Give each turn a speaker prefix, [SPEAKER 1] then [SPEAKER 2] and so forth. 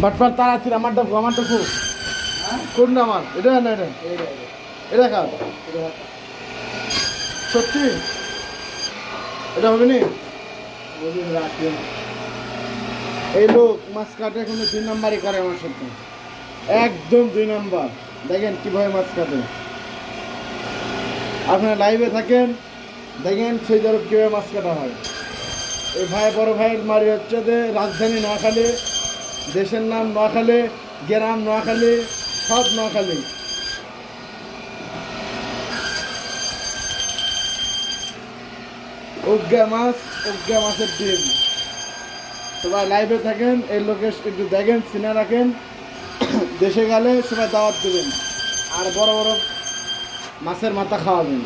[SPEAKER 1] বাটপার তাড়াতাড়ি আমারটা খুব কোন না আমার এটা না এটা খা সত্যি এটা হবে নি এই লোক মাছ কাটে কোনো 2 নাম্বারই করে আমার সাথে, একদম 2 নাম্বার। দেখেন কিভাবে মাছ কাটে, আপনারা লাইভে থাকেন দেখেন সেই ধরো কীভাবে মাছ কাটা হয়। এই ভাই বড় ভাইয়ের মারি হচ্ছে যে রাজধানী নোয়াখালী, দেশের নাম নোয়াখালী, গ্রাম নোয়াখালী, সব নোয়াখালী। অজ্ঞা মাছের ডিম। সবাই লাইভে থাকেন, এই লোকের একটু দেখেন, চিনে রাখেন, দেশে গেলে সবাই দাওয়াত দেবেন আর বড় বড় মাছের মাথা খাওয়াবেন।